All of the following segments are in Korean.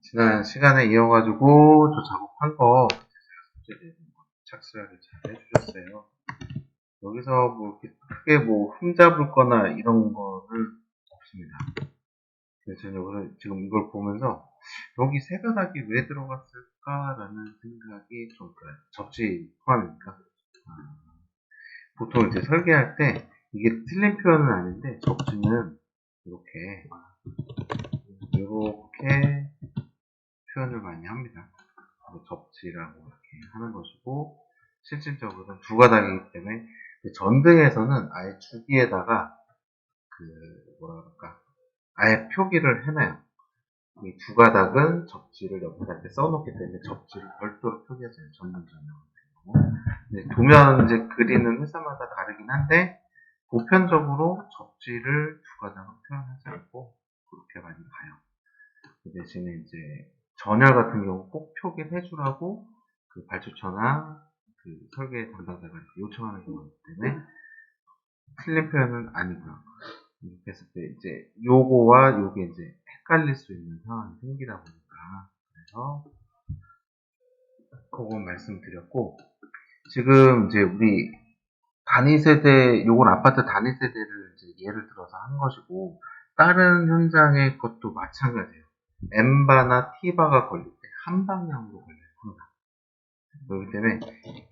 지난 시간에 이어가지고 저 작업한 거 착실하게 잘 해주셨어요. 여기서 뭐 이렇게 크게 뭐 흠잡을 거나 이런 거는 없습니다. 그래서 저는 여기서 지금 이걸 보면서 여기 세 가닥이 왜 들어갔을까라는 생각이 좀 들어요. 접지 포함이니까. 보통 이제 설계할 때 이게 틀린 표현은 아닌데 접지는 이렇게 표현을 많이 합니다. 접지라고 이렇게 하는 것이고, 실질적으로는 두 가닥이기 때문에 전등에서는 아예 주기에다가 아예 표기를 해놔요. 이 두 가닥은 접지를 옆에다 이렇게 써놓기 때문에 접지를 별도로 표기해서요. 전등 전용. 도면 이제 그리는 회사마다 다르긴 한데 보편적으로 접지를 두 가닥은 표현하지 않고 그렇게 많이 가요. 그 대신에 이제 전열 같은 경우 꼭 표기를 해주라고 그 발주처나 그 설계 담당자가 요청하는 경우이기 때문에 틀린 표현은 아니고요. 이렇게 했을 때 이제 요거와 요게 이제 헷갈릴 수 있는 상황이 생기다 보니까 그래서 그거 말씀드렸고, 지금 이제 우리 단위 세대, 요건 아파트 단위 세대를 이제 예를 들어서 한 것이고, 다른 현장의 것도 마찬가지예요. M바나 T바가 걸릴 때 한 방향으로 걸려요. 그렇기 때문에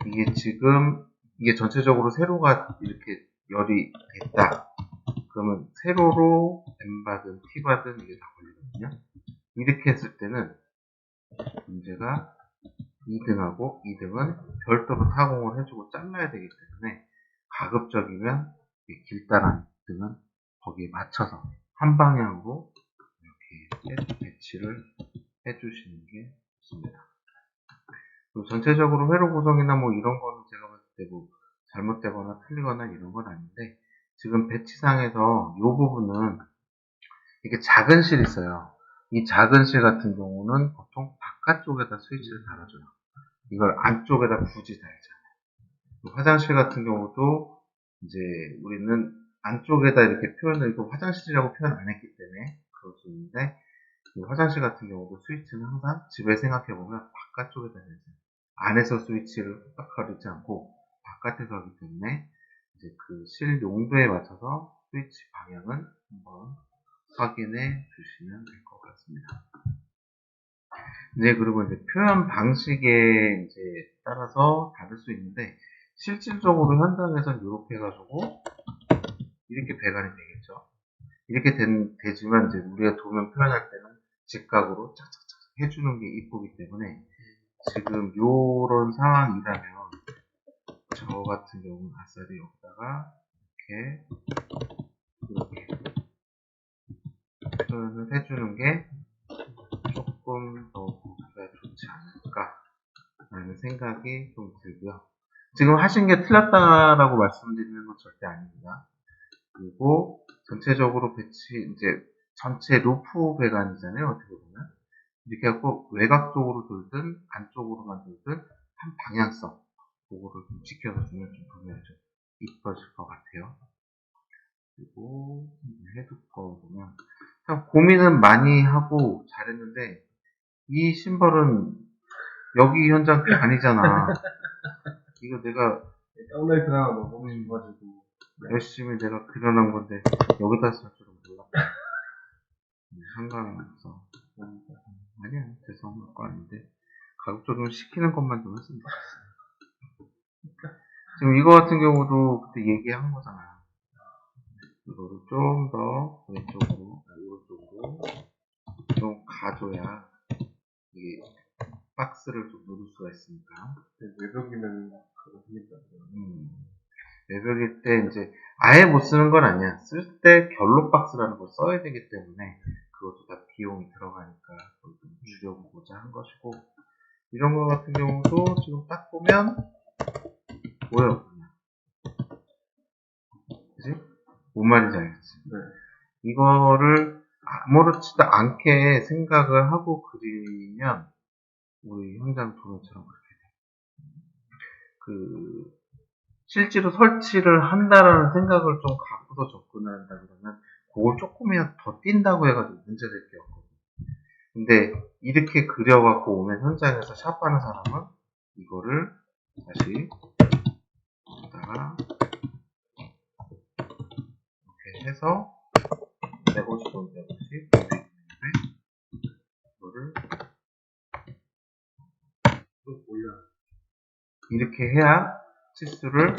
이게 지금 이게 전체적으로 세로가 이렇게 열이 됐다. 그러면 세로로 M바든 T바든 이게 다 걸리거든요. 이렇게 했을 때는 문제가 2등하고 2등은 별도로 타공을 해주고 잘라야 되기 때문에 가급적이면 길다란 등은 거기에 맞춰서 한 방향으로 이렇게 배치를 해주시는 게 좋습니다. 전체적으로 회로 구성이나 뭐 이런 거는 제가 봤을 때 뭐 잘못되거나 틀리거나 이런 건 아닌데, 지금 배치상에서 이 부분은 이게 작은 실이 있어요. 이 작은 실 같은 경우는 보통 바깥쪽에다 스위치를 달아줘요. 이걸 안쪽에다 굳이 달잖아요. 화장실 같은 경우도 이제 우리는 안쪽에다 이렇게 표현을, 이거 화장실이라고 표현 안 했기 때문에 그럴 수 있는데, 화장실 같은 경우도 스위치는 항상 집에 생각해보면 바깥쪽에다 해야죠. 안에서 스위치를 딱 가리지 않고 바깥에서 하기 때문에 이제 그 실 용도에 맞춰서 스위치 방향은 한번 확인해 주시면 될 것 같습니다. 그리고 이제 표현 방식에 이제 따라서 다를 수 있는데, 실질적으로 현장에서는 이렇게 해가지고 이렇게 배관이 되겠죠. 이렇게 되지만 이제 우리가 도면 표현할 때는 직각으로 착착착 해주는 게 이쁘기 때문에, 지금 요런 상황이라면 저 같은 경우는 아싸리 여기다가 이렇게 표현을 해주는 게 조금 더 보기가 좋지 않을까 라는 생각이 좀 들고요. 지금 하신 게 틀렸다라고 말씀드리는 건 절대 아닙니다. 그리고 전체적으로 배치, 이제 전체 루프 배관이잖아요. 어떻게 보면 이렇게 하고 외곽 쪽으로 돌든 안쪽으로만 돌든 한 방향성, 그거를 좀 지켜서 주면 좀 보면 좀 이뻐질 것 같아요. 그리고 헤드거 보면 참 고민은 많이 하고 잘했는데, 이 신발은 여기 현장 게 아니잖아. 이거 내가 다운라이트나 뭐 보고 싶어가지고 열심히 내가 그려놓은 건데 여기다 쓸 줄은 몰랐다. 한강에서 아니야, 죄송한 거 아닌데 가급적이면 시키는 것만 좀 했으면 좋겠어요. 지금 이거 같은 경우도 그때 얘기한 거잖아요. 이거를 좀 더 왼쪽으로, 오른쪽으로 좀 가줘야 이게 박스를 좀 누를 수가 있으니까. 외벽이면 그거 힘들다. 외벽일 때 이제 아예 못 쓰는 건 아니야. 쓸 때 결로 박스라는 걸 써야 되기 때문에 그것도 다 비용이 들어가니까 그걸 좀 줄여보고자 한 것이고, 이런 거 같은 경우도 지금 딱 보면 보여. 그지? 뭔 말인지 알겠지? 네. 이거를 아무렇지도 않게 생각을 하고 그리면 우리 현장 도면처럼 그렇게 돼. 실제로 설치를 한다라는 생각을 좀 갖고서 접근을 한다 그러면 그걸 조금이라도 더 뛴다고 해가지고 문제될 게 없거든요. 근데 이렇게 그려갖고 오면 현장에서 샵하는 사람은 이거를 다시 여기다가 이렇게 해서 150원 150 이거를 또 올려 이렇게 해야 치수를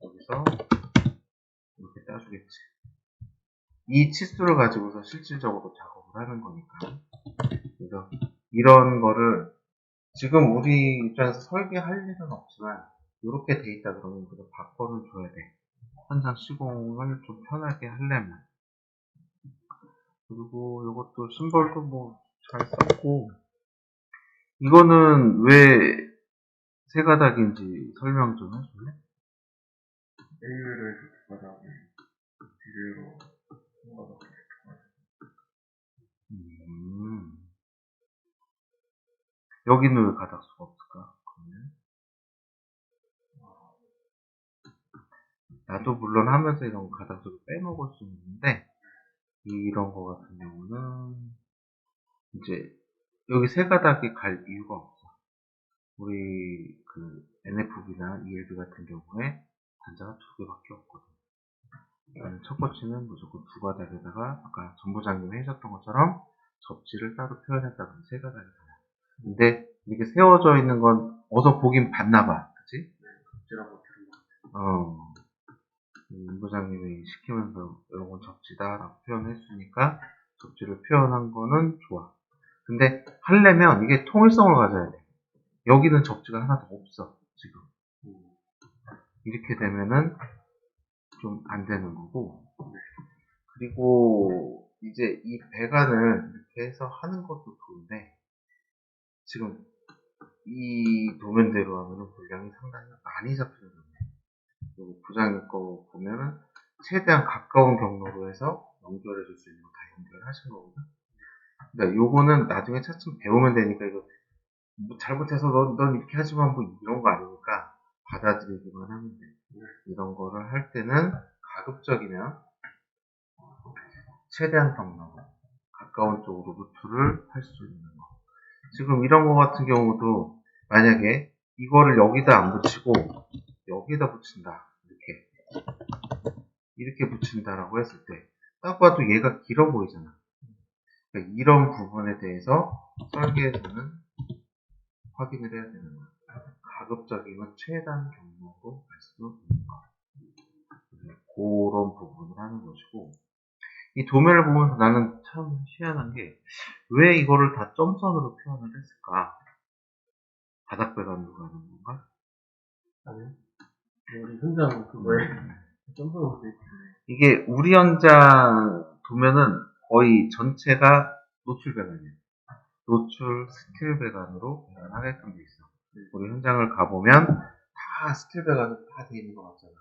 여기서 이렇게 따주겠지. 이 치수를 가지고서 실질적으로 작업을 하는 거니까. 그래서 이런 거를 지금 우리 입장에서 설계할 일은 없지만 이렇게 돼 있다 그러면 그래도 바꿔는 줘야 돼. 현장 시공을 좀 편하게 하려면. 그리고 이것도 심벌도 뭐 잘 썼고, 이거는 왜 세 가닥인지 설명 좀 해줄래? A를 가닥, B로 가닥. 여기는 왜 가닥수가 없을까? 그러면 나도 물론 하면서 이런 가닥수를 빼먹을 수 있는데, 이런 거 같은 경우는 이제 여기 세 가닥이 갈 이유가 없어. 우리 그 NFB나 ELB 같은 경우에 단자가 두 개밖에 없거든. 첫 번째는 무조건 두 가닥에다가 아까 전부장님이 해줬던 것처럼 접지를 따로 표현했다면 세 가닥이잖아. 근데 이렇게 세워져 있는 건 어서 보긴 봤나봐, 그치? 접지라고 들은 거. 본부장님이 시키면서 이런 건 접지다라고 표현했으니까 접지를 표현한 거는 좋아. 근데 하려면 이게 통일성을 가져야 돼. 여기는 접지가 하나도 없어, 지금. 이렇게 되면은 좀 안 되는 거고. 그리고 이제 이 배관을 이렇게 해서 하는 것도 좋은데, 지금 이 도면대로 하면은 분량이 상당히 많이 잡히는 거예요. 그리고 부장님 거 보면은 최대한 가까운 경로로 해서 연결해 줄 수 있는 거 다 연결하신 거거든. 그러니까 요거는 나중에 차츰 배우면 되니까 이거 뭐 잘못해서 넌 이렇게 하지만 뭐 이런 거 아니니까 받아들이기만 하면 돼. 이런 거를 할 때는 가급적이면 최대한 경로 가까운 쪽으로 루트를 할 수 있는 거. 지금 이런 거 같은 경우도 만약에 이거를 여기다 안 붙이고 여기다 붙인다. 이렇게 붙인다라고 했을 때 딱 봐도 얘가 길어 보이잖아. 그러니까 이런 부분에 대해서 설계에서는 확인을 해야 되는 거야. 가급적이면 최단 경로로 갈 수 있는 거. 그런 부분을 하는 것이고, 이 도면을 보면서 나는 참 희한한 게 왜 이거를 다 점선으로 표현을 했을까? 바닥배관으로 가는 건가? 아니요. 우리 현장 그거에 점프로 돼 있거든요. 이게 우리 현장 도면은 거의 전체가 노출 배관이에요. 노출 스틸 배관으로 배관하게끔 돼 있어. 우리 현장을 가보면 다 스틸 배관으로 다 돼 있는 것 같잖아.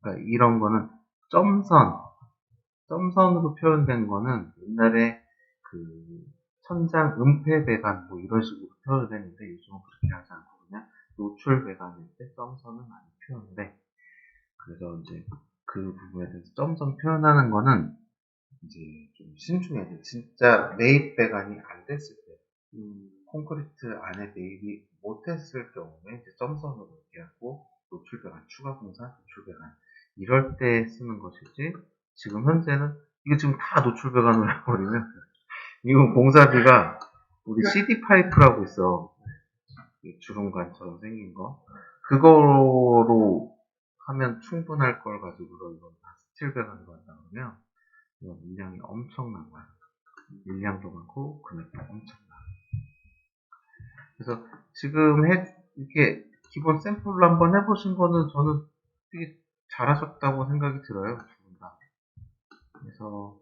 그러니까 이런 거는 점선으로 표현된 거는 옛날에 그 천장 음패 배관 뭐 이런 식으로 표현을 했는데 요즘은 그렇게 하지 않고 그냥 노출 배관일 때 점선을 많이 표현을 해. 그래서 이제 그 부분에 대해서 점선 표현하는 거는 이제 좀 신중해야 돼. 진짜 매입 배관이 안 됐을 때, 콘크리트 안에 매입이 못했을 경우에 이제 점선으로 이렇게 하고 노출 배관, 추가 공사, 노출 배관 이럴 때 쓰는 것이지. 지금 현재는 이거 지금 다 노출 배관으로 해버리면 이건 공사비가 우리 CD 파이프라고 있어. 주름관처럼 생긴 거. 그거로 하면 충분할 걸 가지고 이건 다 스틸 배관으로 한다 그러면 이건 물량이 엄청난 거야. 물량도 많고 금액도 엄청나. 그래서 지금 이렇게 기본 샘플로 한번 해보신 거는 저는 되게 잘하셨다고 생각이 들어요. 두 분 다. 그래서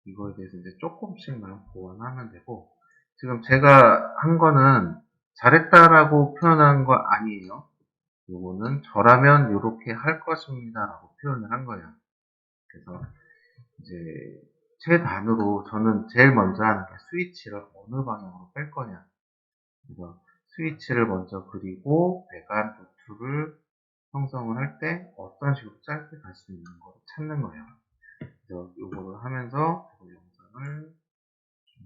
이거에 대해서 이제 조금씩만 보완하면 되고, 지금 제가 한 거는 잘했다라고 표현한 거 아니에요. 요거는 저라면 이렇게 할 것입니다라고 표현을 한 거예요. 그래서 이제 제 단으로 저는 제일 먼저 하는 게 스위치를 어느 방향으로 뺄 거냐. 그래서 스위치를 먼저 그리고 배관 루트를 형성을 할 때 어떤 식으로 짧게 갈 수 있는 거를 찾는 거예요. 그래서 요거를 하면서 그 영상을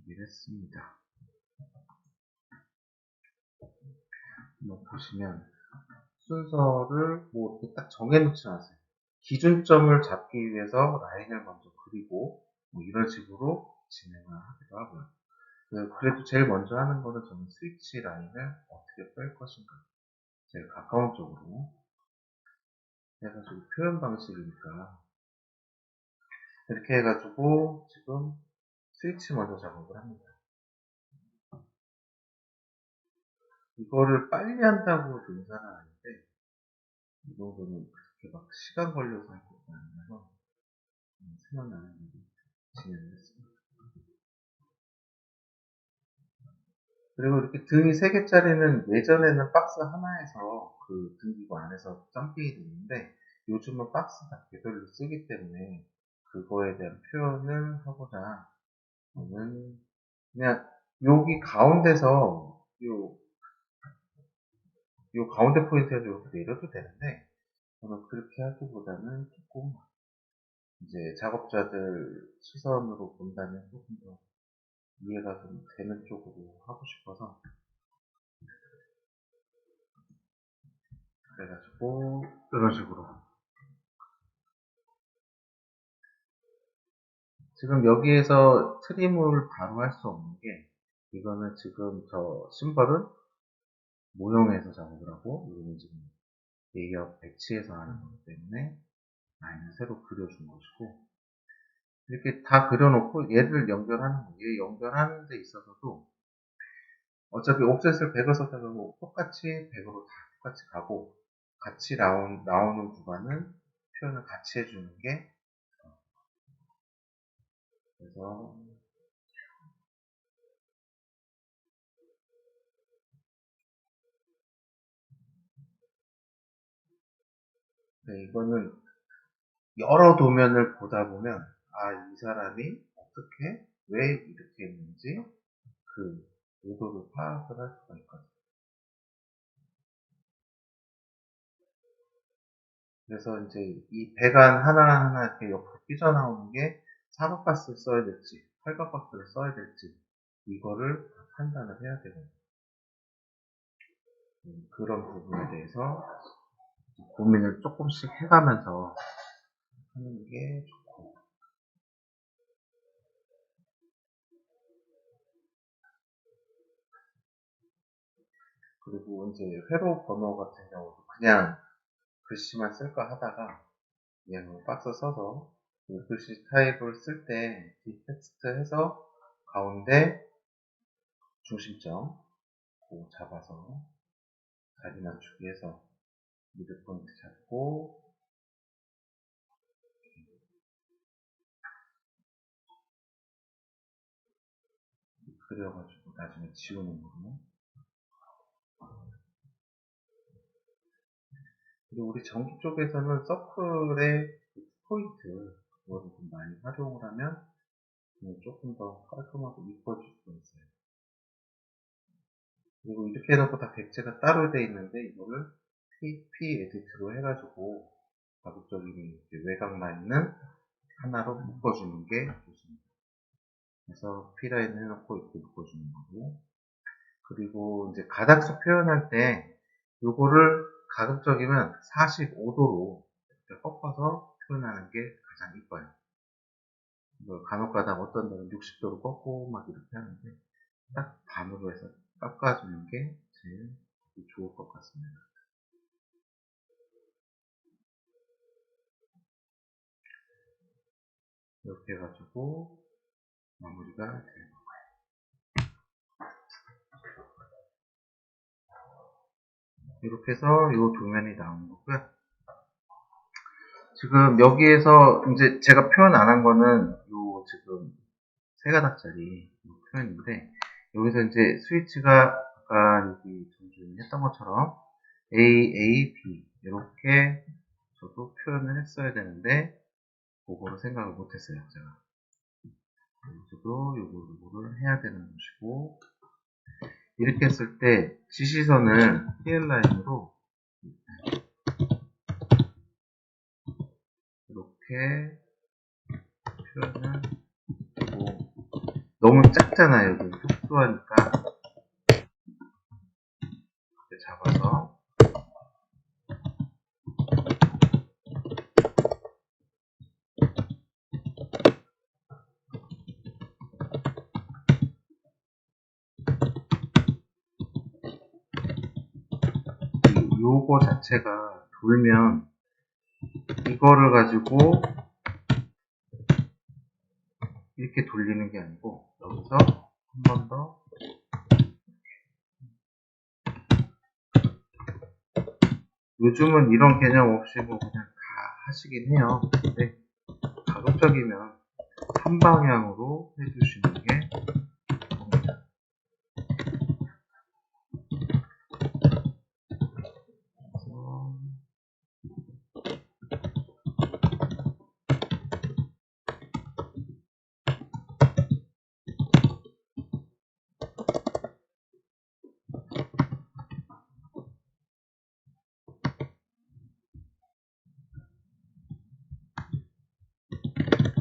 준비를 했습니다. 보시면 순서를 뭐 이렇게 딱 정해놓지 않았어요. 기준점을 잡기 위해서 라인을 먼저 그리고 뭐 이런 식으로 진행을 하기도 하고요. 그래도 제일 먼저 하는 거는 저는 스위치 라인을 어떻게 뺄 것인가, 제일 가까운 쪽으로 해가지고 표현 방식이니까 이렇게 해가지고 지금 스위치 먼저 작업을 합니다. 이거를 빨리 한다고 능사는 아닌데 이 정도는 그렇게 막 시간 걸려서 할 것도 아니라서 생각나는 대로 진행을 했습니다. 그리고 이렇게 등이 3개짜리는 예전에는 박스 하나에서 그 등기구 안에서 점핑이 되는데 요즘은 박스 다 개별로 쓰기 때문에 그거에 대한 표현을 하고자 저는 그냥 여기 가운데서 요 가운데 포인트에서 이렇게 내려도 되는데 저는 그렇게 하기보다는 조금 이제 작업자들 시선으로 본다면 조금 더 이해가 좀 되는 쪽으로 하고 싶어서 그래가지고 이런 식으로 지금 여기에서 트림을 바로 할 수 없는 게 이거는 지금 저 심벌은 모형에서 작업을 하고 이거는 지금 레이어 배치해서 하는 거기 때문에 라인을 새로 그려준 것이고 이렇게 다 그려놓고 얘를 연결하는 거예요. 얘 연결하는 데 있어서도 어차피 옵셋을 100을 선택하고 똑같이 100으로 다 똑같이 가고 같이 나오는 구간은 표현을 같이 해주는 게 그래서 네, 이거는 여러 도면을 보다 보면 이 사람이 어떻게 왜 이렇게 했는지 그 의도를 파악을 할 수가 있거든요. 그래서 이제 이 배관 하나하나 이렇게 옆으로 삐져나오는 게 사각박스를 써야 될지 팔각박스를 써야 될지 이거를 판단을 해야 되거든요. 그런 부분에 대해서 고민을 조금씩 해가면서 하는 게 좋고 그리고 이제 회로 번호 같은 경우도 그냥 글씨만 쓸까 하다가 그냥 박스 써서 글씨 타입을 쓸 때 텍스트 해서 가운데 중심점 잡아서 자리 맞추기 해서 미드 포인트 잡고 그려가지고 나중에 지우는 거고 그리고 우리 전기 쪽에서는 서클의 포인트 그거를 좀 많이 활용을 하면 조금 더 깔끔하고 이뻐질 수 있어요. 그리고 이렇게 해놓고 다 객체가 따로 돼 있는데 이거를 P 에디트로 해가지고 가급적이면 외곽 라인은 하나로 묶어주는 게 좋습니다. 그래서 P 라인 해놓고 이렇게 묶어주는 거고 그리고 이제 가닥수 표현할 때 요거를 가급적이면 45도로 이렇게 꺾어서 표현하는 게 가장 이뻐요. 간혹가다 어떤 데는 60도로 꺾고 막 이렇게 하는데 딱 반으로 해서 깎아주는 게 제일 좋을 것 같습니다. 이렇게 해가지고 마무리가 되는 거예요. 이렇게 해서 이 도면이 나온 거고요. 지금 여기에서 이제 제가 표현 안 한 거는 요 지금 3가닥짜리 표현인데 여기서 이제 스위치가 아까 여기 전주인 했던 것처럼 A, B 이렇게 저도 표현을 했어야 되는데 그거를 생각을 못했어요. 제가 여기서도 요거를 해야 되는 것이고 이렇게 했을 때 지시선을 PL라인으로 이렇게 표현을 하고 너무 작잖아요. 여기 특수하니까 이렇게 잡아서 요거 자체가 돌면 이거를 가지고 이렇게 돌리는 게 아니고 여기서 한 번 더 요즘은 이런 개념 없이 뭐 그냥 다 하시긴 해요. 근데 가급적이면 한 방향으로 해주시는 게 좋습니다.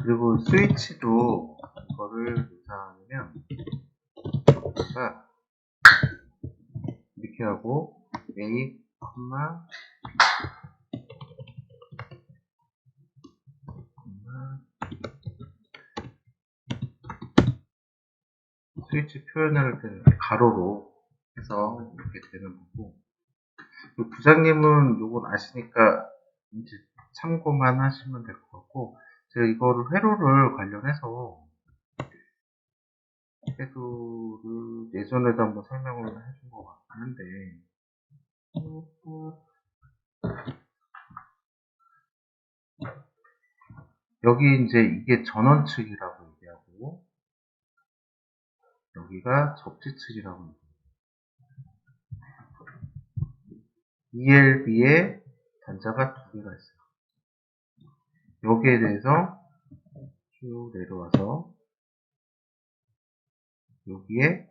그리고 스위치도 이거를 이상하면 이렇게 하고 A, 스위치 표현할 때는 가로로 해서 이렇게 되는 거고, 부장님은 요건 아시니까 이제 참고만 하시면 될 것 같고, 제가 이거를 회로를 관련해서 회로를 예전에도 한번 설명을 해준 것 같은데, 여기 이제 이게 전원 측이라고 얘기하고, 여기가 접지 측이라고 얘기해요. ELB에 단자가 두 개가 있어요. 여기에 대해서 쭉 내려와서 여기에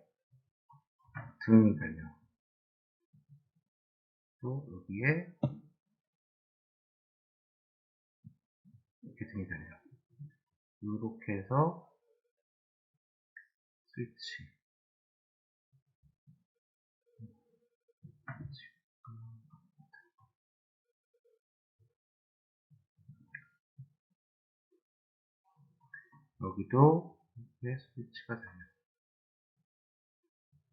등이 달려. 또 여기에 이렇게 등이 달려. 이렇게 해서 스위치. 여기도 이렇게 스위치가 달려.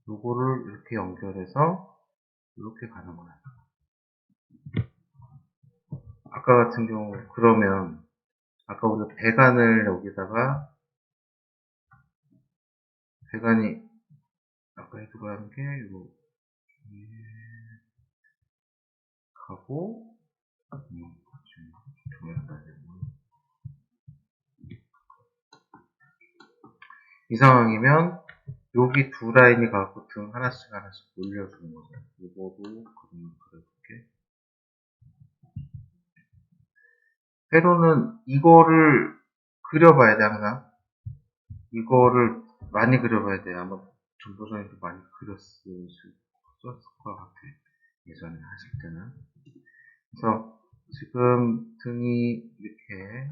요거를 이렇게 연결해서 이렇게 가는 거야. 아까 같은 경우 그러면 아까 우리가 배관을 여기다가 배관이 아까 해두고 하는 게 이거 가고 이 상황이면 여기 두 라인이 가고 등 하나씩 올려주는 거죠. 이거도 그림 그려볼게. 회로는 이거를 그려봐야 돼, 항상. 이거를 많이 그려봐야 돼. 아마 정보선생님도 많이 그렸을 것 같아. 예전에 하실 때는. 그래서 지금 등이 이렇게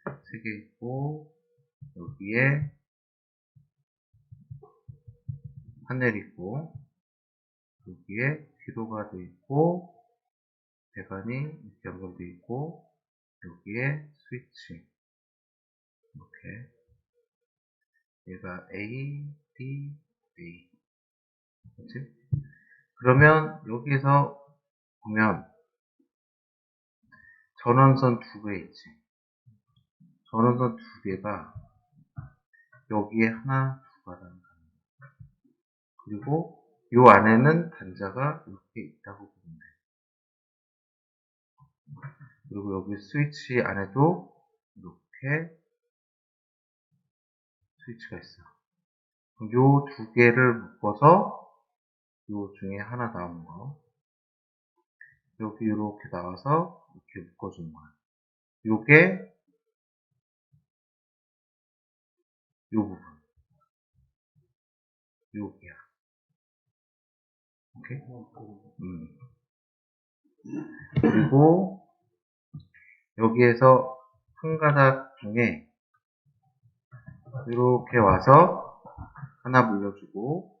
세 개 있고 여기에 하늘 있고 여기에 기도가 돼 있고 배관이 이렇게 연결돼 있고 여기에 스위치 이렇게 얘가 A, B, A 그렇지? 그러면 여기서 보면 전원선 두 개 있지. 전원선 두 개가 여기에 하나, 두 가닥 그리고 요 안에는 단자가 이렇게 있다고 보면 돼. 그리고 여기 스위치 안에도 이렇게 스위치가 있어. 요 두 개를 묶어서 요 중에 하나 나온 거. 여기 이렇게 나와서 이렇게 묶어주는 거야. 요게 요 부분. 여기야. 오케이? 그리고 여기에서 한 가닥 중에 이렇게 와서 하나 물려주고,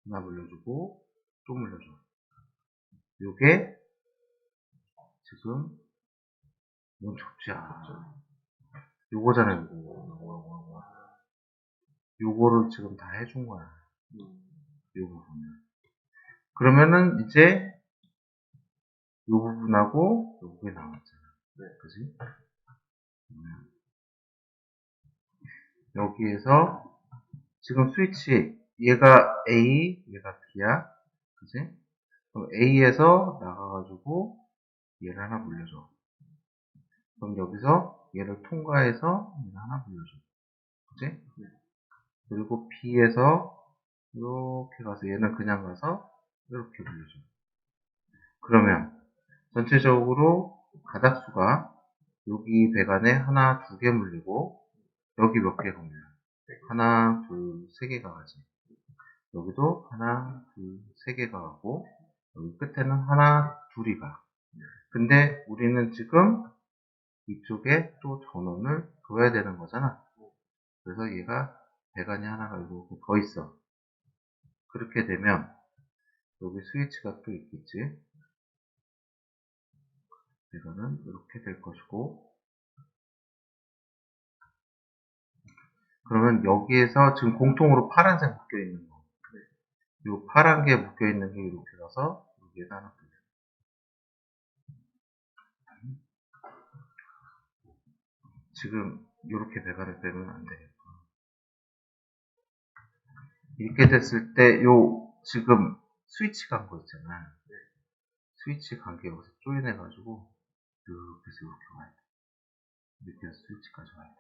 하나 물려주고, 또 물려줘. 요게 지금 너무 좁지야. 요거잖아요, 요거. 요거를 지금 다 해준 거야. 요 부분을. 그러면은 이제 요 부분하고 요게 나왔잖아. 네. 그지? 여기에서 지금 스위치 얘가 A, 얘가 B야. 그지? 그럼 A에서 나가가지고 얘를 하나 물려줘. 그럼 여기서 얘를 통과해서 얘를 하나 물려줘. 그지? 네. 그리고 B에서 이렇게 가서 얘는 그냥 가서 이렇게 물려줘. 그러면 전체적으로 가닥수가 여기 배관에 하나, 두 개 물리고 여기 몇 개가 물려? 하나, 둘, 세 개가 가지. 여기도 하나, 둘, 세 개가 가고 여기 끝에는 하나, 둘이 가. 근데 우리는 지금 이쪽에 또 전원을 둬야 되는 거잖아. 그래서 얘가 배관이 하나가 이렇게 더 있어. 그렇게 되면 여기 스위치가 또 있겠지. 이거는 이렇게 될 것이고, 그러면 여기에서 지금 공통으로 파란색 묶여 있는 거, 이 파란 게 묶여 있는 게 이렇게 가서 여기에다 하나 붙여. 지금 이렇게 배관을 빼면 안 되겠고, 이렇게 됐을 때 요 지금 스위치 간 거 있잖아. 스위치 간 게 여기서 조인해가지고 이렇게 해서 이렇게 와야 돼. 이렇게 해서 스위치까지 와야 돼.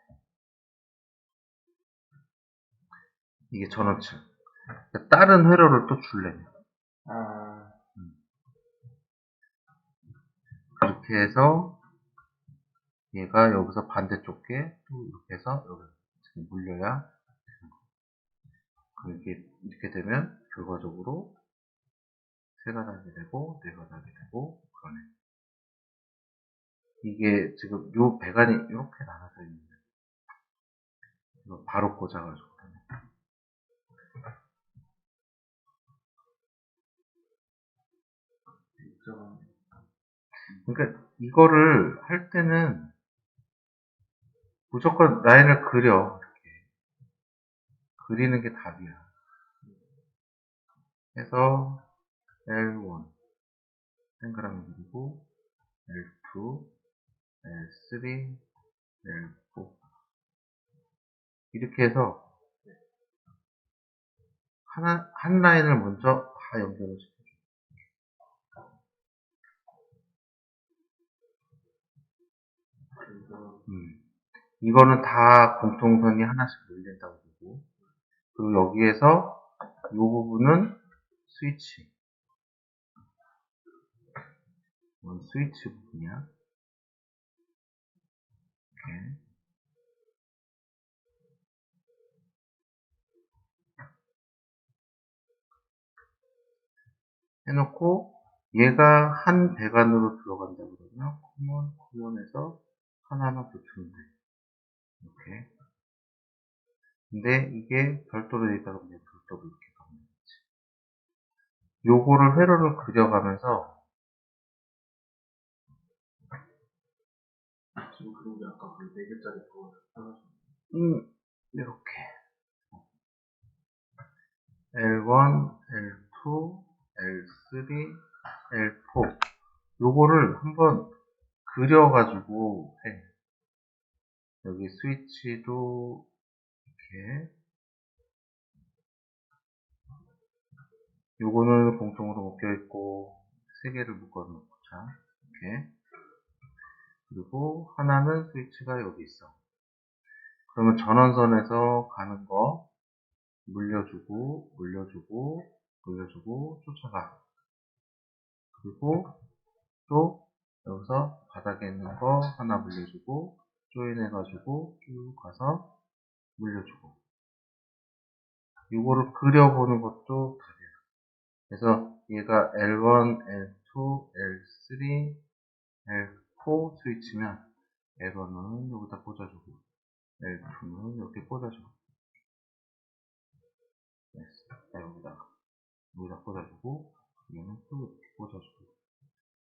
이게 전원층. 그러니까 다른 회로를 또 줄래면. 그렇게 해서 얘가 여기서 반대쪽에 또 이렇게 해서 여기 지금 물려야 이렇게 되면 결과적으로 세 가닥이 되고 네 가닥이 되고 그러네. 이게 지금 요 배관이 이렇게 나눠져 있는데 이거 바로 꽂아가지고 그러니까 이거를 할 때는 무조건 라인을 그려. 이렇게 그리는 게 답이야. 해서 L1 동그라미 그리고 L2 L3 L4 이렇게 해서 한 라인을 먼저 다 연결을 시켜줘. 이거는 다 공통선이 하나씩 물린다고 보고, 그리고 여기에서 이 부분은 스위치. 이건 스위치 부분이야. 이렇게. 해놓고, 얘가 한 배관으로 들어간다 그러면, 커먼에서 하나만 붙이면 돼. 이렇게. 근데 이게 별도로 되어 있다 그러면 별도로 이렇게 가면 되지. 요거를 회로를 그려가면서, 지금 그런 게 아까 그 4개짜리 그거 이렇게. L1, L2, L3, L4. 요거를 한번 그려가지고 해. 여기 스위치도 이렇게. 요거는 공통으로 묶여있고, 세 개를 묶어놓고, 자, 이렇게. 그리고 하나는 스위치가 여기 있어. 그러면 전원선에서 가는 거, 물려주고, 물려주고, 물려주고, 쫓아가. 그리고 또 여기서 바닥에 있는 거 하나 물려주고, 조인해가지고 쭉 가서 물려주고. 이거를 그려보는 것도 답이야. 그래서 얘가 L1, L2, L3, L4 스위치면 L1은 여기다 꽂아주고 L2는 여기 꽂아줘. 여기다 꽂아주고, 얘는 또 이렇게 꽂아주고.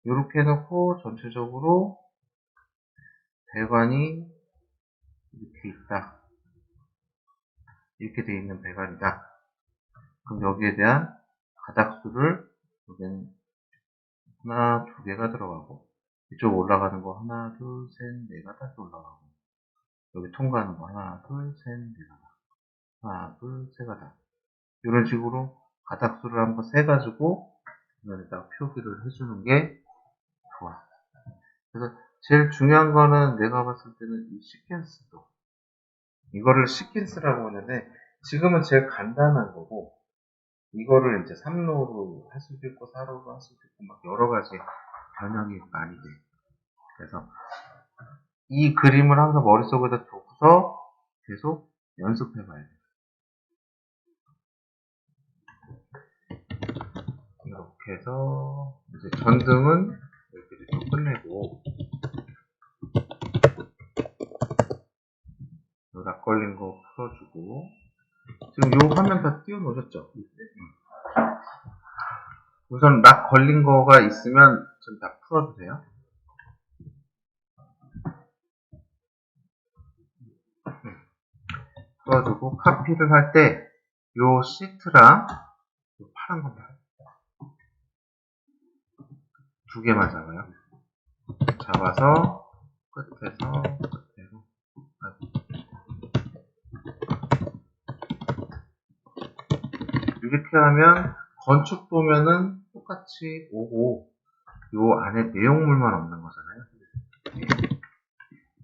이렇게 해놓고, 전체적으로 배관이 이렇게 있다. 이렇게 되어 있는 배관이다. 그럼 여기에 대한 가닥수를, 여기는 하나, 두 개가 들어가고, 이쪽 올라가는 거 하나, 둘, 셋, 네가 다시 올라가고, 여기 통과하는 거 하나, 둘, 셋, 네가 다. 하나, 둘, 세 가닥. 이런 식으로 가닥수를 한번 세가지고, 여기다가 표기를 해주는 게 좋아. 그래서 제일 중요한 거는 내가 봤을 때는 이 시퀀스도. 이거를 시퀀스라고 하는데, 지금은 제일 간단한 거고, 이거를 이제 3로로 할 수도 있고, 4로로 할 수도 있고, 막 여러 가지 변형이 많이 돼. 그래서 이 그림을 항상 머릿속에다 두고서 계속 연습해 봐야 돼. 이렇게 해서 이제 전등은 이렇게 좀 끝내고, 요 락 걸린 거 풀어주고, 지금 요 화면 다 띄워놓으셨죠? 우선 락 걸린 거가 있으면 좀 다 풀어주세요. 풀어주고 카피를 할 때 요 시트랑 요 파란 것만 두 개만 잡아요. 잡아서 끝에서 끝에로. 이렇게 하면 건축 보면은 똑같이 오고, 요 안에 내용물만 없는 거잖아요.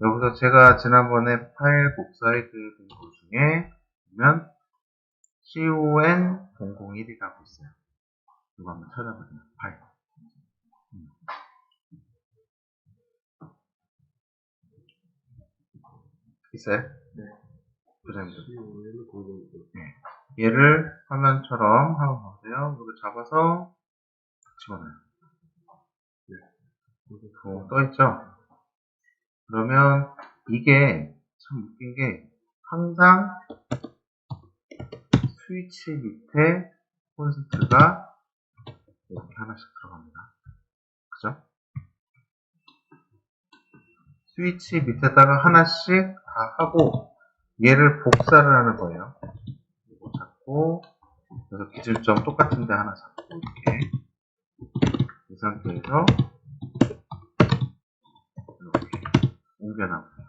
여기서 제가 지난번에 파일 복사해 드린 것 중에 보면 CON001이라고 있어요. 이거 한번 찾아보세요. 파일. 있어요? 네. 부장님. 네. 얘를 화면처럼 한번 보세요. 이거 잡아서 집어넣어요. 네. 떠있죠? 그러면 이게 참 웃긴 게 항상 스위치 밑에 콘센트가 이렇게 하나씩 들어갑니다. 그죠? 스위치 밑에다가 하나씩 다 하고 얘를 복사를 하는 거예요. 이거 잡고 그래서 기준점 똑같은데 하나 잡고 이렇게 이 상태에서 이렇게 옮겨놔보세요.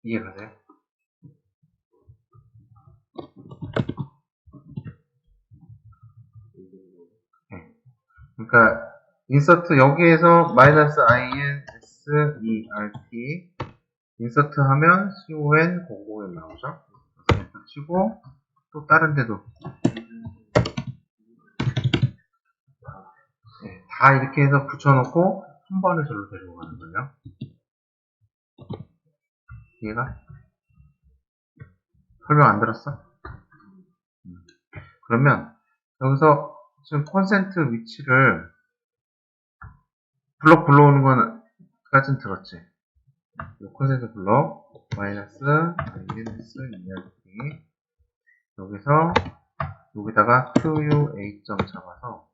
이해가세요? 네. 그러니까 인서트 여기에서 -INSERT 인서트 하면 CON001 나오죠? 그래서 엔터 치고 또 다른 데도 네, 다 이렇게 해서 붙여놓고 한 번에 절로 데리고 가는 거예요. 이해가? 설명 안 들었어? 그러면 여기서 지금 콘센트 위치를 블럭 불러오는 건까진 들었지? 콘센트 블럭 마이너스 INS ERT 여기서 여기다가 QUA점 잡아서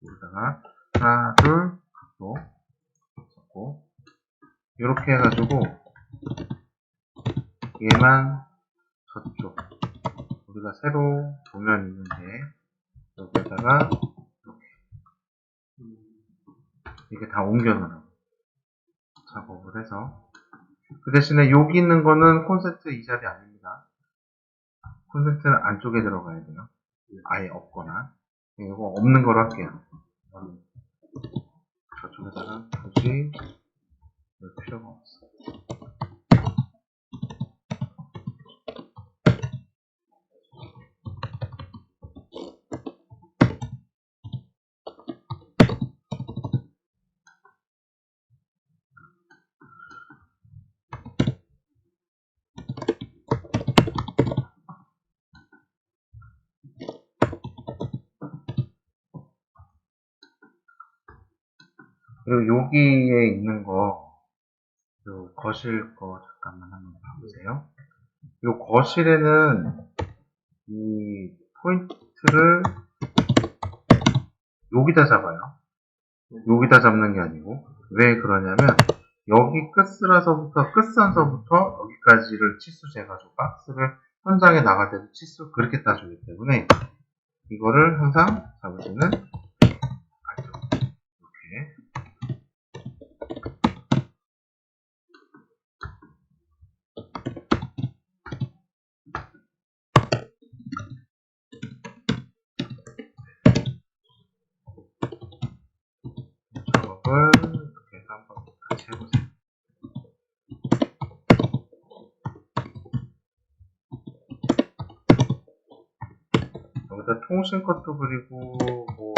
여기다가 하나 둘 각도 잡고 이렇게 해가지고 얘만 저쪽 우리가 새로 도면 있는데 여기다가 이렇게 다 옮겨놓는 작업을 해서 그 대신에 여기 있는 거는 콘센트 이 자리 아닙니다. 콘센트는 안쪽에 들어가야 돼요. 아예 없거나 이거 없는 거로 할게요. 저쪽에다가 굳이 볼 필요가 없어. 그리고 여기에 있는 거, 요 거실 거 잠깐만 한번 봐보세요. 요 거실에는 이 포인트를 여기다 잡아요. 여기다 잡는 게 아니고, 왜 그러냐면 여기 끝선서부터 여기까지를 치수 재가지고 박스를 현장에 나갈 때도 치수 그렇게 따주기 때문에 이거를 항상 잡을 때는 이렇게 작업을 이렇게 해서 한번 같이 해보세요. 여기다 통신 것도 그리고 뭐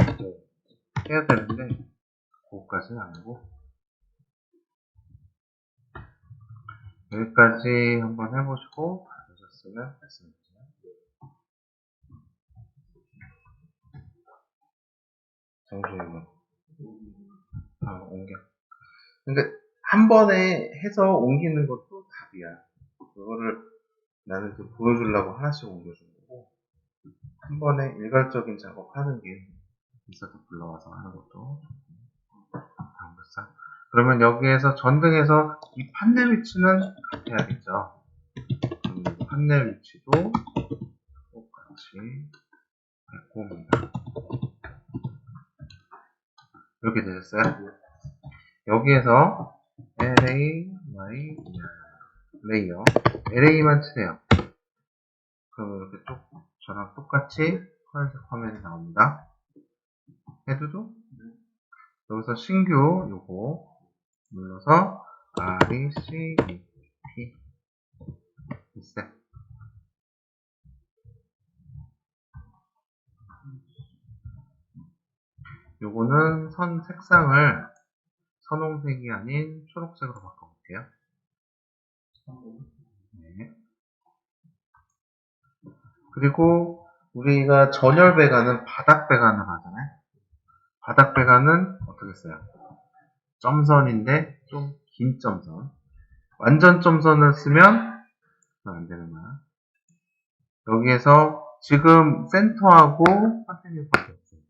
해야 되는데 그거까지는 아니고 여기까지 한번 해보시고 다 되셨으면 말씀해주세요. 정주행은 옮겨. 근데 한 번에 해서 옮기는 것도 답이야. 그거를 나는 좀 보여주려고 하나씩 옮겨준 거고 한 번에 일괄적인 작업하는 게 있어서 불러와서 하는 것도 방법상. 그러면 여기에서 전등에서 이 판넬 위치는 같아야겠죠. 그럼 판넬 위치도 똑같이 바꿉니다. 이렇게 되셨어요? 여기에서 LA, Y, 레이어 LA만 치세요. 그럼 이렇게 저랑 똑같이 파란색 화면이 나옵니다. 헤드도 여기서 신규 요거 눌러서 RECEP 리셋. 요거는 선 색상을 선홍색이 아닌 초록색으로 바꿔볼게요. 네. 그리고 우리가 전열 배관은 바닥 배관을 하잖아요. 바닥 배관은 어떻게 써요? 점선인데 좀 긴 점선. 완전 점선을 쓰면 안 되는 거야. 여기에서 지금 센터하고 컨티뉴밖에 없어요.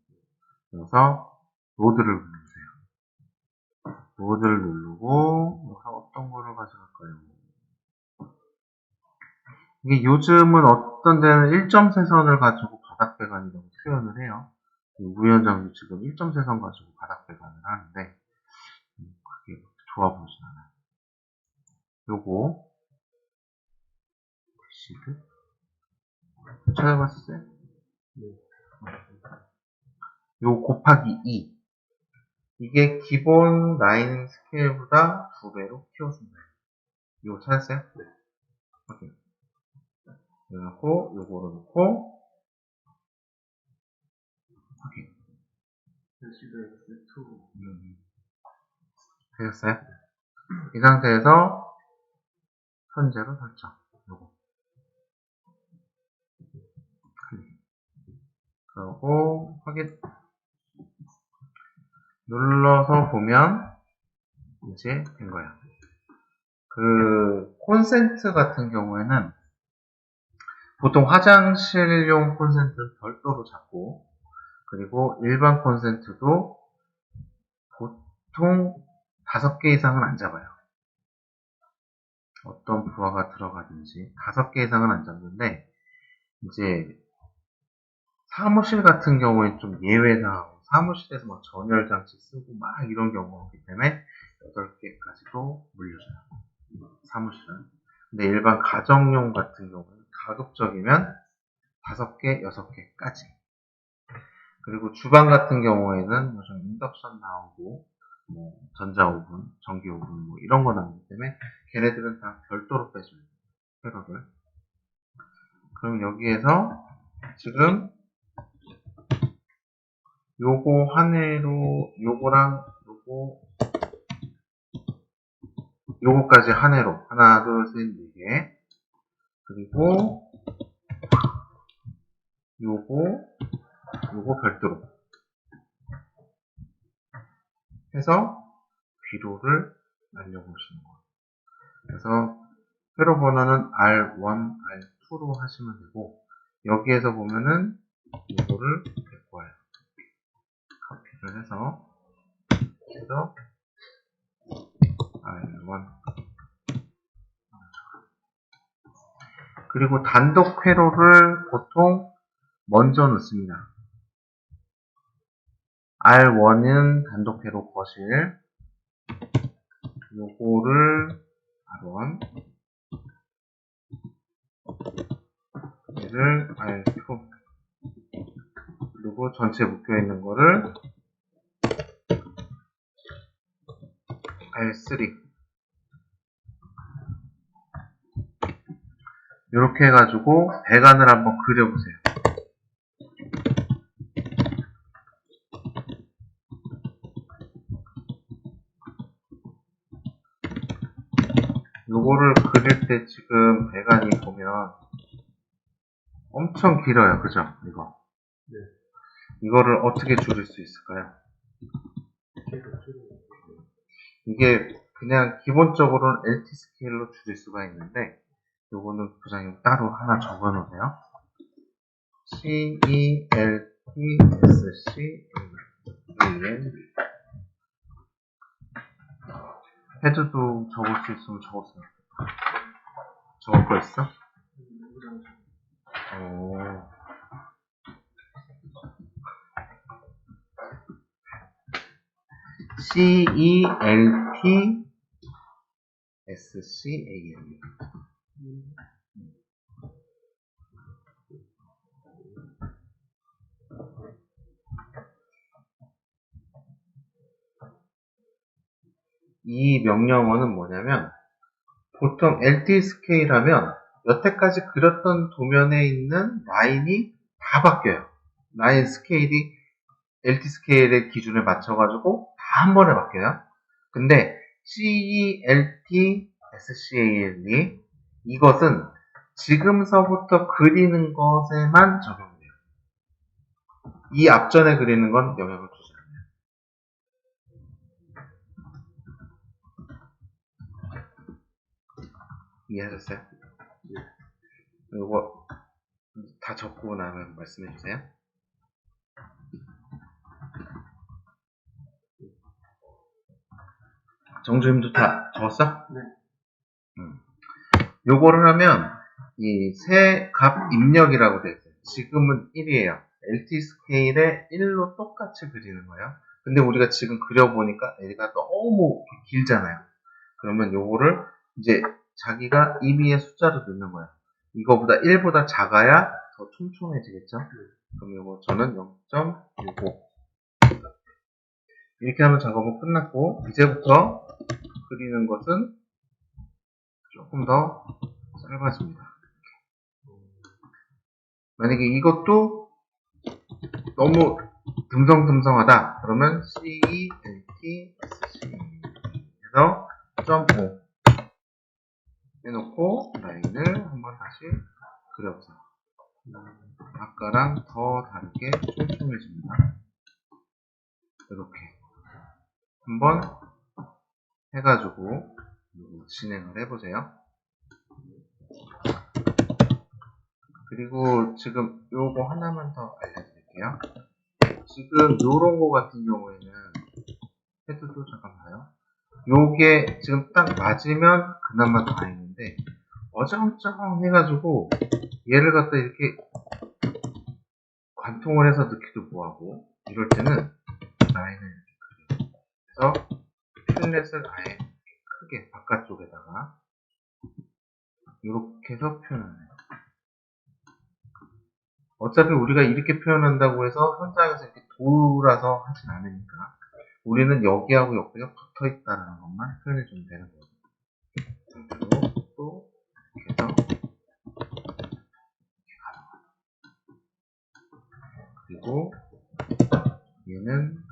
그래서 로드를 누르세요. 로드를 누르고 여기서 어떤 거를 가져갈까요? 이게 요즘은 어떤 데는 1.3선을 가지고 바닥 배관이라고 표현을 해요. 우연장도 지금 1.3선 가지고 바닥 배관을 하는데 그게 좋아 보이진 않아요. 요거 시드 찾아봤어요? 네. 요 곱하기 2 이게 기본 라인 스케일보다 2배로 키워준다. 이거 찾았어요? 네. 오케이. 넣고 요거를 넣고 오케이. 되셨어요? 이 상태에서 현재로 설정. 요거 클릭. 그러고 확인. 눌러서 보면 이제 된 거야. 그 콘센트 같은 경우에는 보통 화장실용 콘센트는 별도로 잡고 그리고 일반 콘센트도 보통 5개 이상은 안 잡아요. 어떤 부하가 들어가든지 5개 이상은 안 잡는데 이제 사무실 같은 경우에 좀 예외나 사무실에서 막 전열 장치 쓰고 막 이런 경우가 있기 때문에 8개까지도 물려줘요. 사무실은. 근데 일반 가정용 같은 경우는 가급적이면 5개, 6개까지. 그리고 주방 같은 경우에는 요즘 인덕션 나오고 뭐 전자오븐, 전기오븐 뭐 이런 거 나오기 때문에 걔네들은 다 별도로 빼줘요. 회로를. 그럼 여기에서 지금 요거 한 해로 요거랑 요거까지 한 해로 하나 둘셋 4개 그리고 요거 별도로 해서 귀로를 날려보시는 거예요. 그래서 회로 번호는 R1, R2로 하시면 되고, 여기에서 보면은 이거를 데리고 와요. 카피를 해서 R1. 그리고 단독 회로를 보통 먼저 넣습니다. R1은 단독 회로 거실, 요거를 R1, 얘를 R2, 그리고 전체 묶여있는 거를 R3. 이렇게 해가지고 배관을 한번 그려보세요. 요거를 그릴 때 지금 배관이 보면 엄청 길어요. 그죠? 이거. 네. 이거를 어떻게 줄일 수 있을까요? 이게 그냥 기본적으로는 LT 스케일로 줄일 수가 있는데, 요거는 부장님 따로 하나 적어 놓으세요. CELT SC AL. 헤드도 적을 수 있으면 적었어요. 적을 거 있어? CELT SCAL. 이 명령어는 뭐냐면, 보통 LT 스케일 하면 여태까지 그렸던 도면에 있는 라인이 다 바뀌어요. 라인 스케일이 LT 스케일의 기준에 맞춰가지고 다 한 번에 바뀌어요. 근데 CELT SCAL이 이것은 지금서부터 그리는 것에만 적용돼요. 이 앞전에 그리는 건 영향을 주지 않아요. 이해하셨어요? 이거 다 적고 나면 말씀해 주세요. 정주임도 다 적었어? 네. 요거를 하면 이 새 값 입력이라고 되어 있어요. 지금은 1이에요. LT 스케일에 1로 똑같이 그리는 거예요. 근데 우리가 지금 그려보니까 얘가 너무 길잖아요. 그러면 요거를 이제 자기가 임의의 숫자로 넣는 거예요. 이거보다 1보다 작아야 더 촘촘해지겠죠? 그럼 요거 저는 0.65 이렇게 하면 작업은 끝났고, 이제부터 그리는 것은 조금 더 짧아집니다. 만약에 이것도 너무 듬성듬성하다 그러면 CELT SC 해서 0.5 해놓고 라인을 한번 다시 그려보세요. 아까랑 더 다르게 촘촘해집니다. 이렇게 한번 해가지고 진행을 해보세요. 그리고 지금 요거 하나만 더 알려드릴게요. 지금 요런 거 같은 경우에는 헤드도 잠깐 봐요. 요게 지금 딱 맞으면 그나마 다행인데 어정쩡 해가지고 얘를 갖다 이렇게 관통을 해서 넣기도 뭐하고 이럴 때는 라인을 이렇게 그려요. 그래서 필렛을 아예 크게 바깥쪽에다가 이렇게 해서 표현해요. 어차피 우리가 이렇게 표현한다고 해서 현장에서 이렇게 돌아서 하진 않으니까 우리는 여기하고 여기가 붙어 있다는 것만 표현해 주면 되는 거예요. 그리고 또 이렇게 해서 그리고 얘는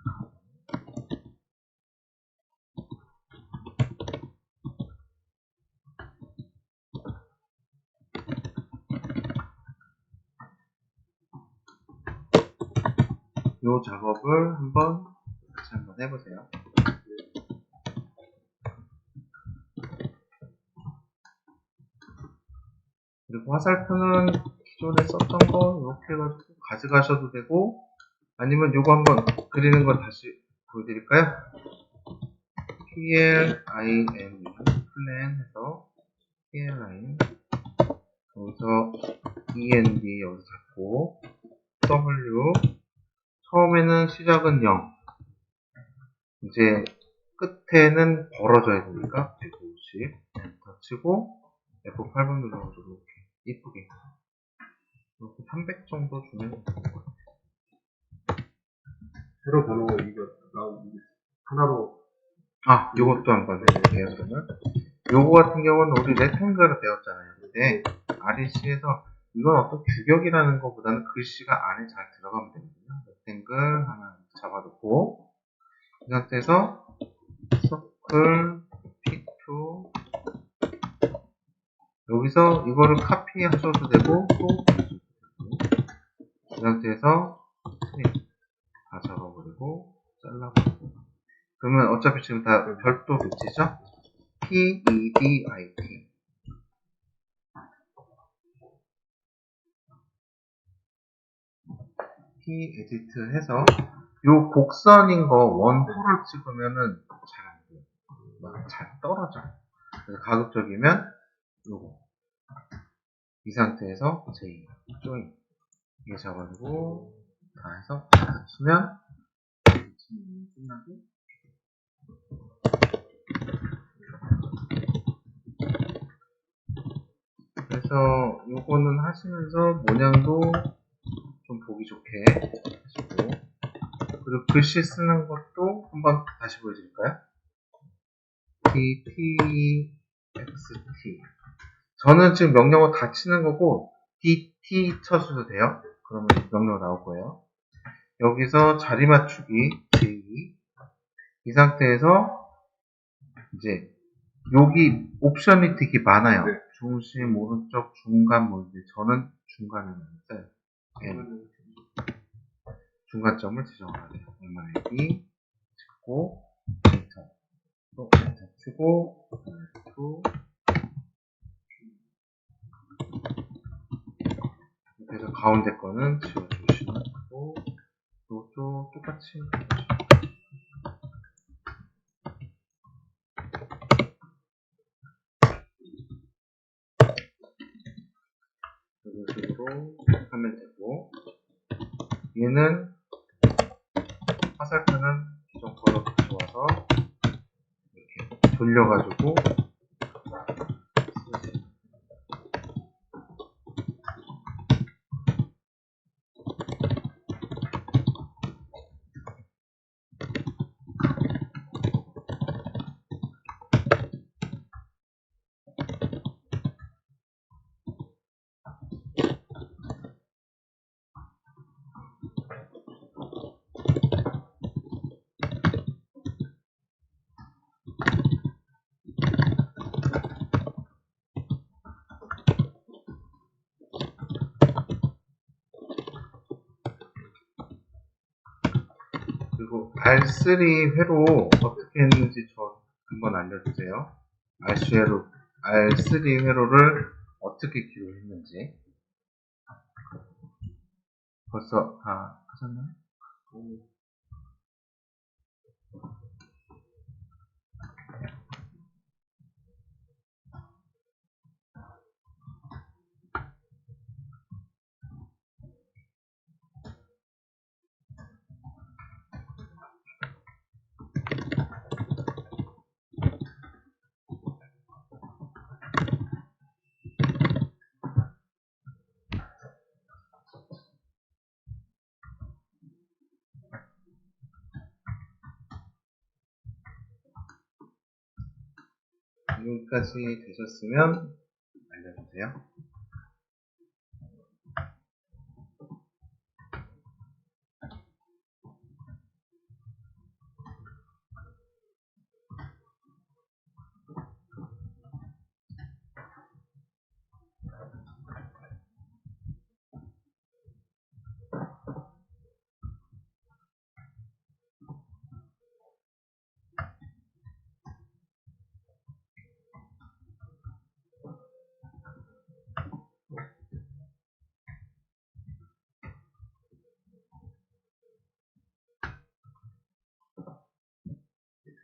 이 작업을 같이 한번 해보세요. 그리고 화살표는 기존에 썼던 거 이렇게 해가지고 가져가셔도 되고, 아니면 요거 한번 그리는 거 다시 보여드릴까요? PLIN 플랜 해서 PLIN 여기서 END 여기서 잡고 W 처음에는 시작은 0 이제 끝에는 벌어져야 되니까 150 엔터 치고 F8번 눌러가지고 이렇게 이쁘게 이렇게 300 정도 주면 되는 것 같아요. 새로 번호가 이거 나오고 하나로 요것도 한번 해볼게요. 그러면 요거 같은 경우는 우리 레탱글을 배웠잖아요. 근데 REC에서 이건 어떤 규격이라는 것보다는 글씨가 안에 잘 들어가면 되거든요. 레탱글 하나 잡아놓고 이 상태에서 서클 P2 여기서 이거를 카피 하셔도 되고 또 이 상태에서 트림 다 잡아버리고 잘라버리고 그러면 어차피 지금 다 별도 위치죠? PEDIT P-edit 해서 요 곡선인 거 원호를 찍으면은 잘 안 돼요. 잘 떨어져. 그래서 가급적이면 요거 이 상태에서 J 조인 이게 잡아주고 다 해서 치면 끝나고 그래서 요거는 하시면서 모양도 좀 보기 좋게 하시고 그리고 글씨 쓰는 것도 한번 다시 보여드릴까요? DTXT 저는 지금 명령어 다 치는 거고 DT 쳐줘도 돼요. 그러면 명령어 나올 거예요. 여기서 자리 맞추기 J 이 상태에서 이제 여기 옵션이 되게 많아요. 네. 중심, 오른쪽, 중간 뭐 이제 저는 중간을 써요. 중간점을 지정해야 돼요. MID 찍고 엔터 또 엔터 치고 또 그래서 가운데 거는 지워주시면 되고 또 똑같이 이런 식으로 하면 되고 얘는 화살표는 기존 거로 가져와서 이렇게 돌려가지고 그리고 R3 회로 어떻게 했는지 저 한번 알려주세요. R3 회로를 어떻게 기록했는지 벌써 다 하셨나요? 여기까지 되셨으면 알려주세요.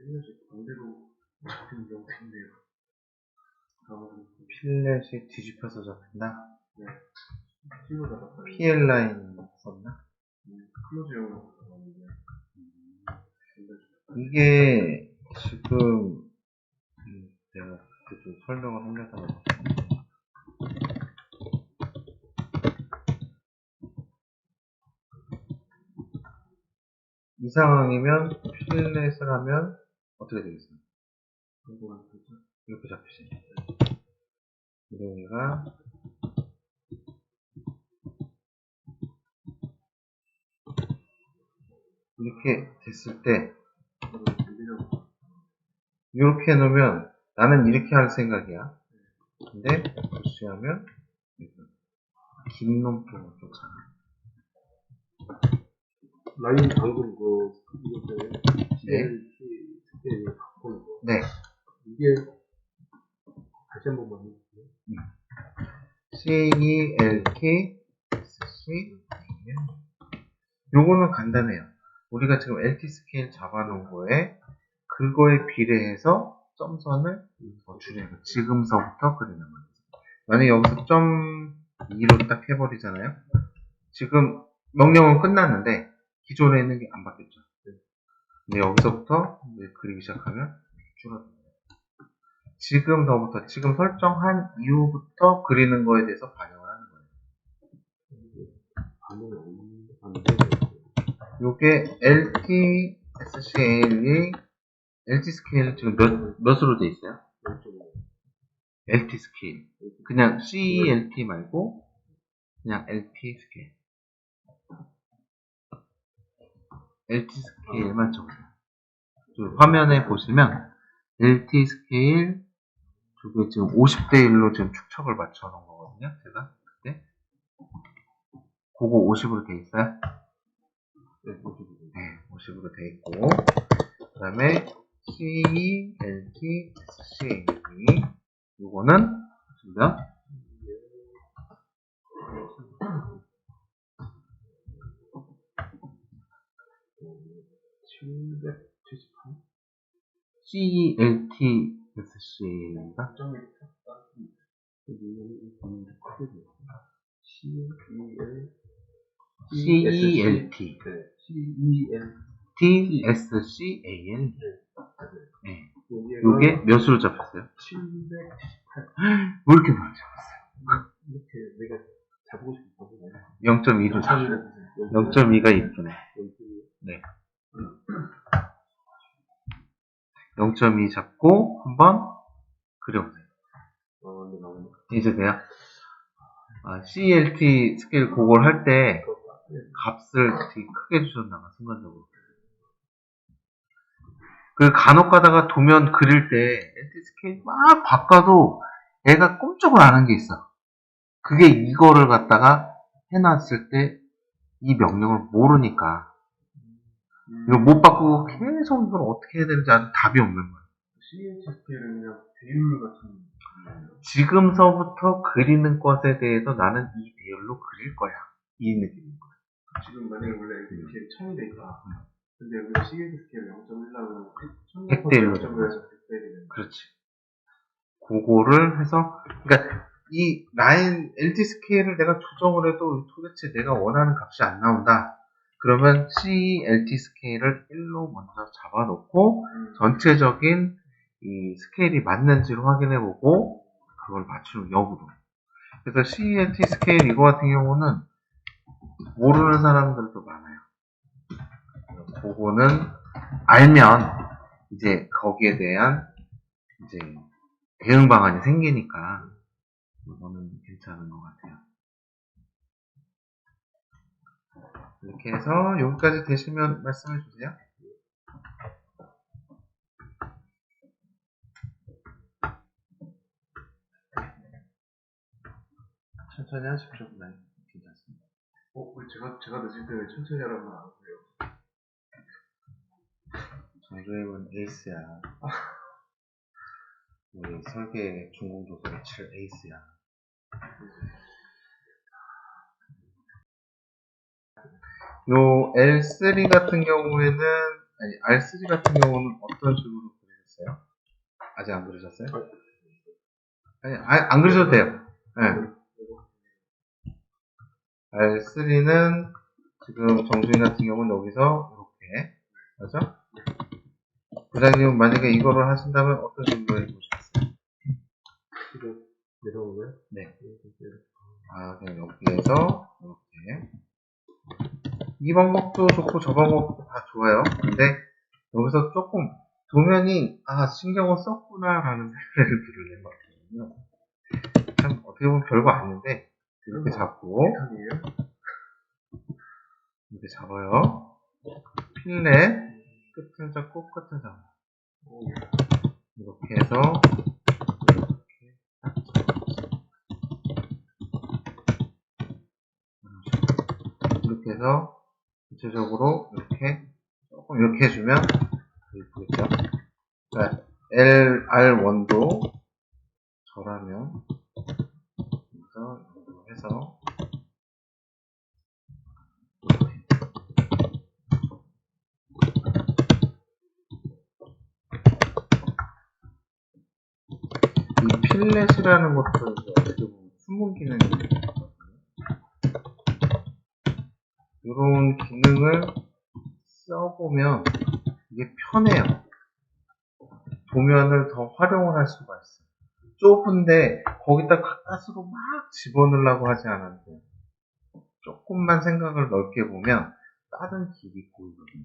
필렛이 반대로 잡히는 경우가 있네요. 필렛이 뒤집혀서 잡힌다? 네. C로 잡았어요. PL 라인 썼나? 클로즈용으로 잡았는데. 이게 지금 내가 그때 좀 설명을 하려다가 이 상황이면 필렛을 하면 어떻게 되겠습니까? 이렇게 잡히지. 이동이가 이렇게 됐을 때 이렇게 해놓으면 나는 이렇게 할 생각이야. 근데 푸시하면 긴 놈쪽으로 쫓아가. 라인 방금 이것들 네. 스케일이 바꾸는 거. 네. 이게 다시 한 번만 해주세요. CELT SC 요거는 간단해요. 우리가 지금 LT 스케일 잡아놓은 거에 그거에 비례해서 점선을 줄여요. 지금서부터 그리는 거예요. 만약에 여기서 점 2로 딱 해버리잖아요. 지금 명령은 끝났는데 기존에 있는 게 안 바뀌었죠. 근데 여기서부터 이제 그리기 시작하면 줄어듭니다. 지금서부터 지금 설정한 이후부터 그리는 거에 대해서 반영을 하는 거예요. 요게 LT SCAL이 LT 스케일 지금 몇으로 돼 있어요? LT 스케일. 그냥 CELT 말고 그냥 LT 스케일. LT 스케일만 적으세요. 화면에 보시면 LT 스케일 저게 지금 50대 1로 지금 축척을 맞춰 놓은 거거든요. 제가 그때 그거 50으로 돼 있어요. 네, 50으로 돼 있고 그 다음에 CELT SCAL 요거는 몇? 778? CELT SCAL인가? CELT TSCAL 네. 요게 몇으로 잡혔어요? 778. 왜 이렇게 많이 잡았어요? 이렇게 내가 잡고 싶어. 0.2로 잡았어요. 0.2가 이쁘네. 네. 0.2 잡고 한번 그려보세요. 이제 돼요? CLT 스케일 그걸 할 때 값을 되게 크게 주셨나봐, 순간적으로. 그 간혹 가다가 도면 그릴 때 LT 스케일 막 바꿔도 애가 꼼짝을 안 한 게 있어. 그게 이거를 갖다가 해놨을 때 이 명령을 모르니까 이거 못 바꾸고 계속 이걸 어떻게 해야 되는지 아주 답이 없는 거야. CH 스케일은 그냥 배율 같은. 지금서부터 그리는 것에 대해서 나는 이 배열로 그릴 거야. 이 느낌인 거야. 지금 만약에 원래 이렇게 1000이 돼 있다. 근데 우리가 CH 스케일 0.1라면 100대 1로 되는 거지. 그렇지. 그거를 해서, 그러니까 이 라인 LT 스케일을 내가 조정을 해도 도대체 내가 원하는 값이 안 나온다. 그러면 CLT 스케일을 1로 먼저 잡아놓고 전체적인 이 스케일이 맞는지를 확인해보고 그걸 맞추는 역으로. 그래서 CLT 스케일 이거 같은 경우는 모르는 사람들도 많아요. 그거는 알면 이제 거기에 대한 이제 대응 방안이 생기니까 이거는 괜찮은 것 같아요. 이렇게 해서 여기까지 되시면 말씀해 주세요. 천천히 하십시오. 네, 괜찮습니다. 우리 제가 늦을 때 천천히 하라고 안 그래요. 정조임은 에이스야. 우리 설계 중공조선의 7 에이스야. 요 L3 같은 경우에는 아니, R3 같은 경우는 어떤 식으로 그리셨어요? 아직 안 그리셨어요? 아니, 안 그리셔도 돼요. 네. R3는 지금 정수인 같은 경우는 여기서 이렇게, 그죠? 부장님은 만약에 이거를 하신다면 어떤 식으로 해보시겠어요? 지금 내려오고요. 네. 그냥 여기에서 이렇게. 이 방법도 좋고 저 방법도 다 좋아요. 근데 여기서 조금 도면이 신경을 썼구나라는 생각을 들으는 것 같거든요. 참 어떻게 보면 별거 아닌데 이렇게 잡고 이렇게 잡아요. 필렛 끝을 잡고 끝을 잡아. 이렇게 해서 이렇게 딱 잡아주세요. 이렇게 해서 전체적으로 이렇게 조금 이렇게 해주면 보겠죠? 자, LR1도 저라면 여기서 이렇게 해서 이 필렛이라는 것도 어떻게 보면 숨은 기능이 있거든요. 이런 기능을 써보면 이게 편해요. 도면을 더 활용을 할 수가 있어요. 좁은데 거기다 가까스로 막 집어넣으려고 하지 않아도 조금만 생각을 넓게 보면 다른 길이 보이거든요.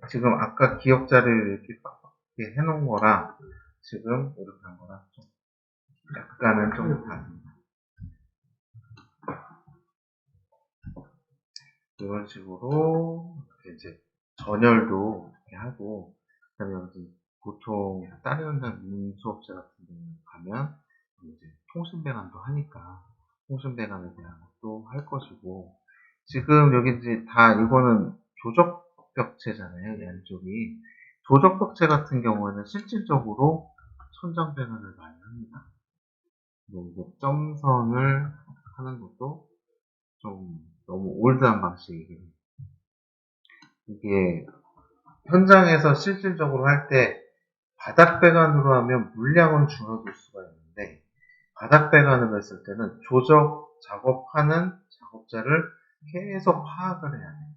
지금 아까 기억자를 이렇게 빡빡하게 해놓은 거랑 지금 이렇게 한 거랑 좀 약간은 좀 다릅니다. 이런 식으로 이제 전열도 이렇게 하고, 그다음에 여기 보통 다른 현장 민수업체 같은 데 가면 이제 통신 배관도 하니까 통신 배관에 대한 것도 할 것이고, 지금 여기 이제 다 이거는 조적 벽체잖아요. 양쪽이 조적 벽체 같은 경우에는 실질적으로 천장 배관을 많이 합니다. 이제 점선을 하는 것도 좀 너무 올드한 방식이긴 해요. 이게 현장에서 실질적으로 할 때 바닥 배관으로 하면 물량은 줄어들 수가 있는데, 바닥 배관으로 했을 때는 조적 작업하는 작업자를 계속 파악을 해야 돼요.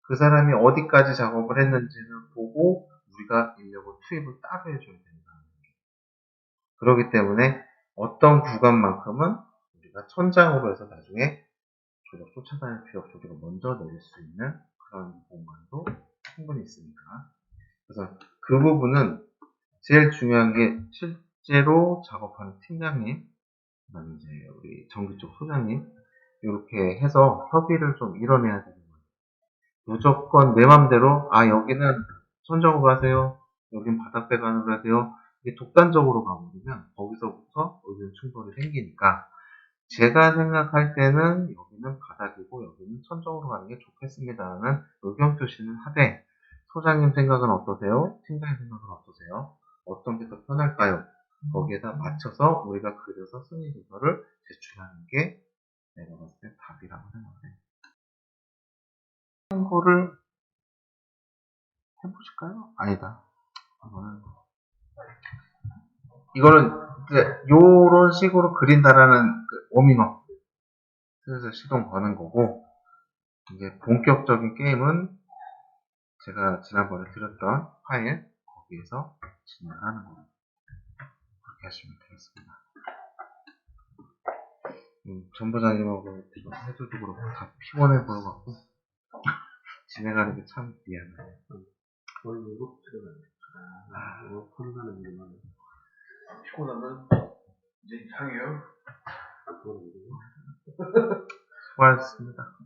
그 사람이 어디까지 작업을 했는지를 보고 우리가 인력을 투입을 따로 해줘야 된다는 거죠. 그렇기 때문에 어떤 구간만큼은 우리가 천장으로 해서 나중에 조적 쫓아다닐 필요 없이 우리가 먼저 내릴 수 있는 그런 공간도 충분히 있습니다. 그래서 그 부분은 제일 중요한 게 실제로 작업하는 팀장님, 그다음에 이제 우리 전기 쪽 소장님 이렇게 해서 협의를 좀 이뤄내야 되는 거예요. 무조건 내 맘대로 여기는 천정으로 하세요. 여긴 바닥 배관으로 하세요. 이게 독단적으로 가버리면 거기서부터 의견 충돌이 생기니까 제가 생각할 때는 여기는 바닥이고 여기는 천정으로 가는 게 좋겠습니다라는 의견 표시는 하되, 소장님 생각은 어떠세요? 팀장님 생각은 어떠세요? 어떤 게 더 편할까요? 거기에다 맞춰서 우리가 그려서 승인 조서를 제출하는 게 내가 봤을 때 답이라고 생각해요. 참고를 해보실까요? 아니다. 이거는 이제 요런 식으로 그린다라는 그 워밍업 슬슬 시동 거는 거고, 이제 본격적인 게임은 제가 지난번에 드렸던 파일 거기에서 진행하는 겁니다. 그렇게 하시면 되겠습니다. 전부장님하고 해주도 그렇고 다 피곤해 보여갖고 진행하는 게 참 미안해요. 오늘 이거 들어가네. 이거 혼나는 일만. 피곤하면 이제 이상해요. 수고하셨습니다.